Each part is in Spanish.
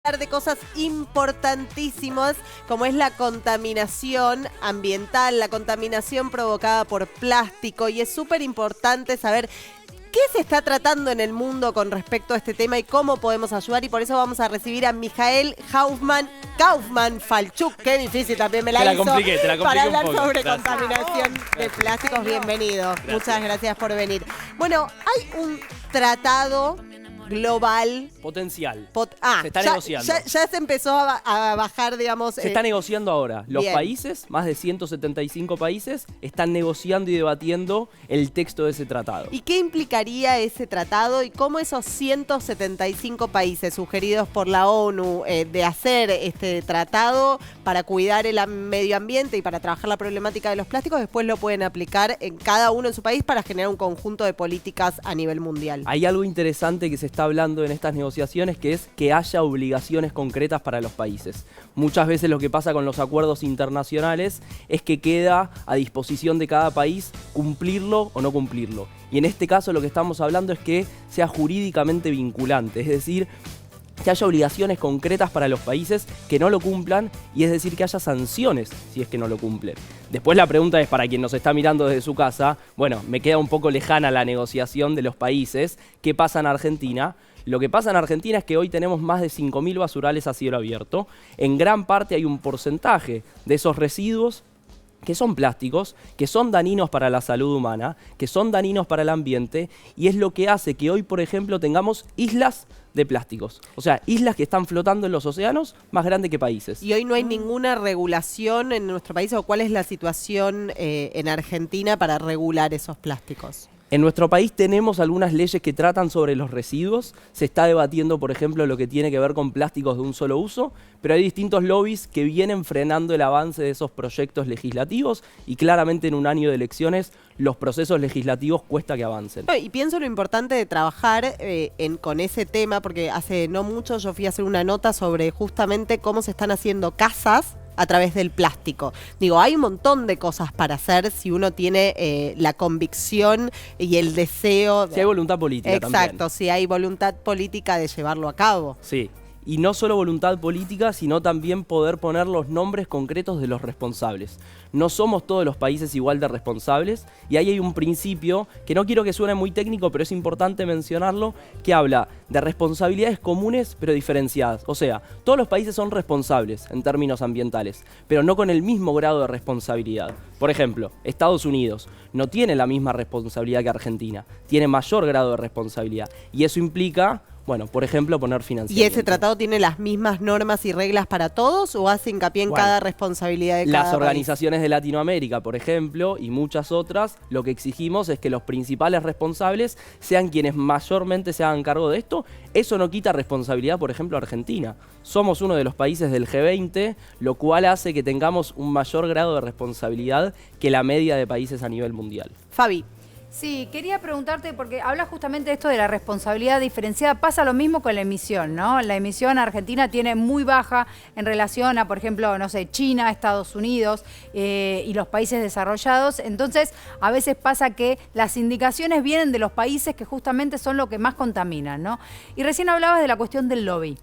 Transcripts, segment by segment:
De cosas importantísimas como es la contaminación ambiental, la contaminación provocada por plástico, y es súper importante saber qué se está tratando en el mundo con respecto a este tema y cómo podemos ayudar, y por eso vamos a recibir a Mijael Kaufman Falchuk, qué difícil también me la hizo, te la compliqué para hablar un poco. sobre Gracias. contaminación de plásticos. Bienvenido, muchas gracias por venir. Bueno, hay un tratado global Potencial. se está negociando. Ya se empezó a bajar, digamos. Se está negociando ahora. Los bien. países, más de 175 países, están negociando y debatiendo el texto de ese tratado. ¿Y qué implicaría ese tratado y cómo esos 175 países sugeridos por la ONU de hacer este tratado para cuidar el medio ambiente y para trabajar la problemática de los plásticos después lo pueden aplicar en cada uno en su país para generar un conjunto de políticas a nivel mundial? Hay algo interesante que se está hablando en estas negociaciones, que es que haya obligaciones concretas para los países. Muchas veces lo que pasa con los acuerdos internacionales es que queda a disposición de cada país cumplirlo o no cumplirlo. Y en este caso lo que estamos hablando es que sea jurídicamente vinculante, es decir, que haya obligaciones concretas para los países que no lo cumplan, y es decir, que haya sanciones si es que no lo cumplen. Después la pregunta es, para quien nos está mirando desde su casa, bueno, me queda un poco lejana la negociación de los países. ¿Qué pasa en Argentina? Lo que pasa en Argentina es que hoy tenemos más de 5.000 basurales a cielo abierto. En gran parte hay un porcentaje de esos residuos que son plásticos, que son dañinos para la salud humana, que son dañinos para el ambiente, y es lo que hace que hoy, por ejemplo, tengamos islas de plásticos. O sea, islas que están flotando en los océanos más grandes que países. Y hoy no hay ninguna regulación en nuestro país, o cuál es la situación en Argentina para regular esos plásticos. En nuestro país tenemos algunas leyes que tratan sobre los residuos. Se está debatiendo, por ejemplo, lo que tiene que ver con plásticos de un solo uso, pero hay distintos lobbies que vienen frenando el avance de esos proyectos legislativos, y claramente en un año de elecciones los procesos legislativos cuesta que avancen. Y pienso lo importante de trabajar con ese tema, porque hace no mucho yo fui a hacer una nota sobre justamente cómo se están haciendo casas a través del plástico. Digo, hay un montón de cosas para hacer si uno tiene la convicción y el deseo. Si hay voluntad política. Exacto, también. si hay voluntad política de llevarlo a cabo. Sí. Y no solo voluntad política, sino también poder poner los nombres concretos de los responsables. No somos todos los países igual de responsables, y ahí hay un principio que no quiero que suene muy técnico, pero es importante mencionarlo, que habla de responsabilidades comunes pero diferenciadas. O sea, todos los países son responsables en términos ambientales, pero no con el mismo grado de responsabilidad. Por ejemplo, Estados Unidos no tiene la misma responsabilidad que Argentina, tiene mayor grado de responsabilidad, y eso implica, bueno, por ejemplo, poner financiamiento. ¿Y ese tratado tiene las mismas normas y reglas para todos, o hace hincapié en cada responsabilidad de cada Las organizaciones de Latinoamérica, por ejemplo, y muchas otras, lo que exigimos es que los principales responsables sean quienes mayormente se hagan cargo de esto. Eso no quita responsabilidad, por ejemplo, a Argentina. Somos uno de los países del G20, lo cual hace que tengamos un mayor grado de responsabilidad que la media de países a nivel mundial. Fabi. Sí, quería preguntarte, porque hablas justamente de esto de la responsabilidad diferenciada. Pasa lo mismo con la emisión, ¿no? La emisión argentina tiene muy baja en relación a, por ejemplo, no sé, China, Estados Unidos y los países desarrollados. Entonces, a veces pasa que las indicaciones vienen de los países que justamente son los que más contaminan, ¿no? Y recién hablabas de la cuestión del lobby.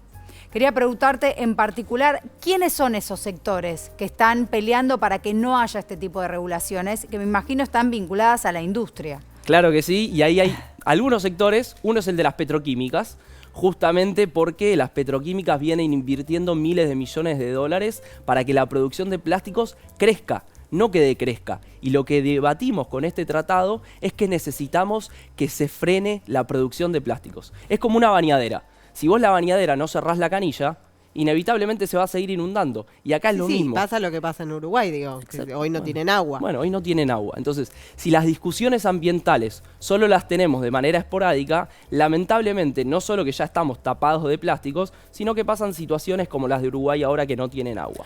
Quería preguntarte en particular, ¿quiénes son esos sectores que están peleando para que no haya este tipo de regulaciones, que me imagino están vinculadas a la industria? Claro que sí, y ahí hay algunos sectores. Uno es el de las petroquímicas, justamente porque las petroquímicas vienen invirtiendo miles de millones de dólares para que la producción de plásticos crezca, no que decrezca. Y lo que debatimos con este tratado es que necesitamos que se frene la producción de plásticos. Es como una bañadera. Si vos la bañadera no cerrás la canilla, inevitablemente se va a seguir inundando. Y acá es lo mismo. Pasa lo que pasa en Uruguay, digo, que hoy no tienen agua. Bueno, hoy no tienen agua. Entonces, si las discusiones ambientales solo las tenemos de manera esporádica, lamentablemente no solo que ya estamos tapados de plásticos, sino que pasan situaciones como las de Uruguay ahora que no tienen agua.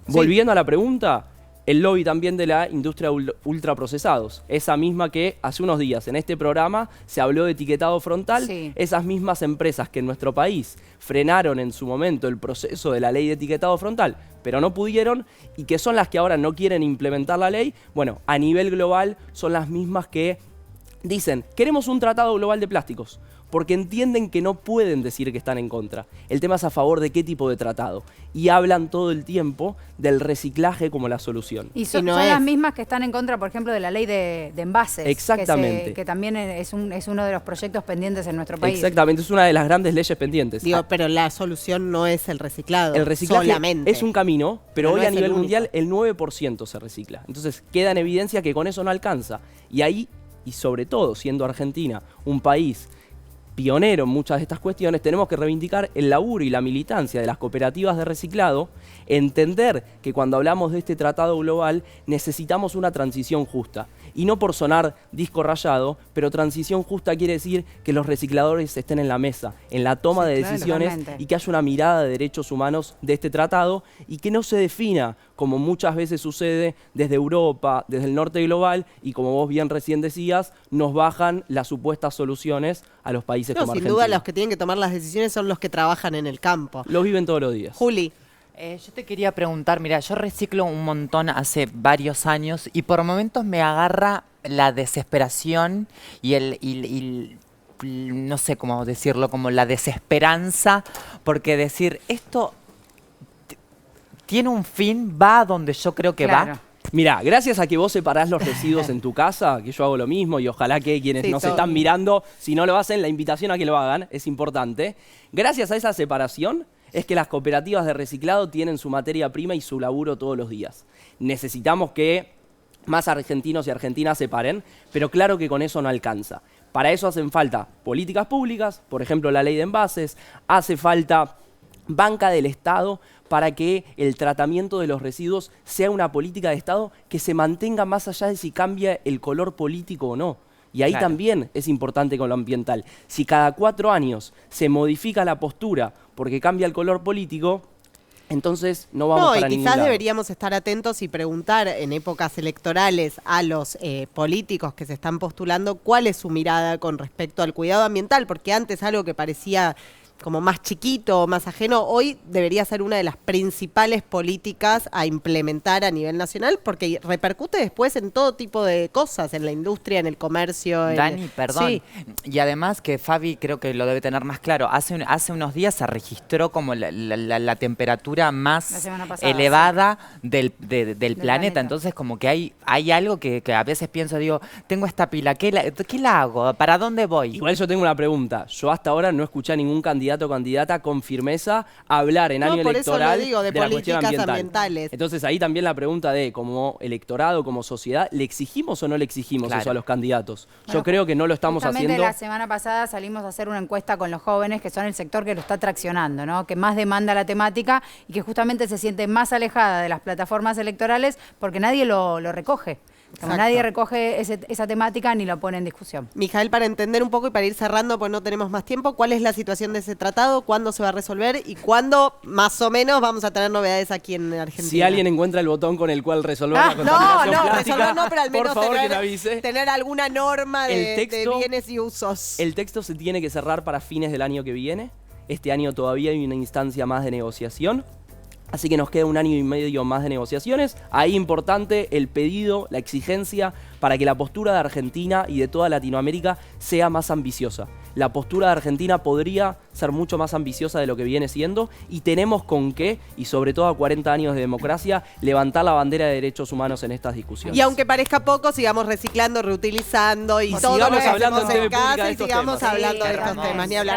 Sí. Volviendo a la pregunta, el lobby también de la industria ultraprocesados, esa misma que hace unos días en este programa se habló de etiquetado frontal. Sí. Esas mismas empresas que en nuestro país frenaron en su momento el proceso de la ley de etiquetado frontal, pero no pudieron, y que son las que ahora no quieren implementar la ley, bueno, a nivel global son las mismas que dicen, queremos un tratado global de plásticos. porque entienden que no pueden decir que están en contra. El tema es a favor de qué tipo de tratado. Y hablan todo el tiempo del reciclaje como la solución. Y son no las mismas que están en contra, por ejemplo, de la ley de envases. Exactamente. Que también es uno de los proyectos pendientes en nuestro país. Exactamente, es una de las grandes leyes pendientes. Digo, pero la solución no es el reciclado. El reciclaje solamente. es un camino, pero no hoy a es el nivel único. mundial el 9% se recicla. Entonces queda en evidencia que con eso no alcanza. Y ahí, y sobre todo siendo Argentina un país pionero en muchas de estas cuestiones, tenemos que reivindicar el laburo y la militancia de las cooperativas de reciclado, entender que cuando hablamos de este tratado global necesitamos una transición justa. Y no por sonar disco rayado, pero transición justa quiere decir que los recicladores estén en la mesa, en la toma de decisiones, totalmente. y que haya una mirada de derechos humanos de este tratado y que no se defina, como muchas veces sucede desde Europa, desde el norte global, y como vos bien recién decías, nos bajan las supuestas soluciones a los países No, como sin Argentina. duda los que tienen que tomar las decisiones son los que trabajan en el campo. Los viven todos los días. Juli. Yo te quería preguntar, mira, yo reciclo un montón hace varios años y por momentos me agarra la desesperación y no sé cómo decirlo, como la desesperanza, porque decir, esto tiene un fin, va a donde yo creo que Claro. va. Mirá, gracias a que vos separás los residuos en tu casa, que yo hago lo mismo y ojalá que quienes Sí, nos todo. están mirando, si no lo hacen, la invitación a que lo hagan es importante. Gracias a esa separación es que las cooperativas de reciclado tienen su materia prima y su laburo todos los días. Necesitamos que más argentinos y argentinas se paren, pero claro que con eso no alcanza. Para eso hacen falta políticas públicas, por ejemplo la ley de envases, hace falta banca del Estado para que el tratamiento de los residuos sea una política de Estado que se mantenga más allá de si cambia el color político o no. Y ahí Claro. también es importante con lo ambiental. Si cada 4 años se modifica la postura porque cambia el color político, entonces no vamos No, y para ningún quizás lado. deberíamos estar atentos y preguntar en épocas electorales a los políticos que se están postulando cuál es su mirada con respecto al cuidado ambiental, porque antes algo que parecía como más chiquito, más ajeno, hoy debería ser una de las principales políticas a implementar a nivel nacional, porque repercute después en todo tipo de cosas, en la industria, en el comercio. Dani, perdón. Sí. Y además que Fabi creo que lo debe tener más claro. Hace unos días se registró como la temperatura La más semana pasada, elevada del planeta. planeta. Entonces como que hay algo que a veces pienso, digo, tengo esta pila, ¿qué la hago? ¿Para dónde voy? Igual yo tengo una pregunta. Yo hasta ahora no escuché a ningún candidato o candidata con firmeza hablar en No, año por eso lo electoral digo, de la cuestión políticas ambiental. ambientales. Entonces ahí también la pregunta de como electorado, como sociedad, ¿le exigimos o no le exigimos Claro. eso a los candidatos? Bueno, Yo creo que no lo estamos Justamente haciendo. la semana pasada salimos a hacer una encuesta con los jóvenes, que son el sector que lo está traccionando, ¿no? Que más demanda la temática y que justamente se siente más alejada de las plataformas electorales porque nadie lo recoge. Como Exacto. nadie recoge esa temática ni lo pone en discusión. Mijael, para entender un poco y para ir cerrando, pues no tenemos más tiempo, ¿cuál es la situación de ese tratado? ¿Cuándo se va a resolver? ¿Y cuándo, más o menos, vamos a tener novedades aquí en Argentina? Si alguien encuentra el botón con el cual resolver la No, contaminación no, plástica, resolver no, pero al menos por favor que me tener, avise. tener alguna norma de, El texto- de bienes y usos. El texto se tiene que cerrar para fines del año que viene. Este año todavía hay una instancia más de negociación. Así que nos queda 1 año y medio más de negociaciones. Ahí importante el pedido, la exigencia para que la postura de Argentina y de toda Latinoamérica sea más ambiciosa. La postura de Argentina podría ser mucho más ambiciosa de lo que viene siendo y tenemos con qué, y sobre todo a 40 años de democracia, levantar la bandera de derechos humanos en estas discusiones. Y aunque parezca poco, sigamos reciclando, reutilizando y Pues todo sigamos lo que hablando hacemos en TV en pública casa de y estos sigamos temas. hablando Sí, de estos hermoso. temas. Ni hablar.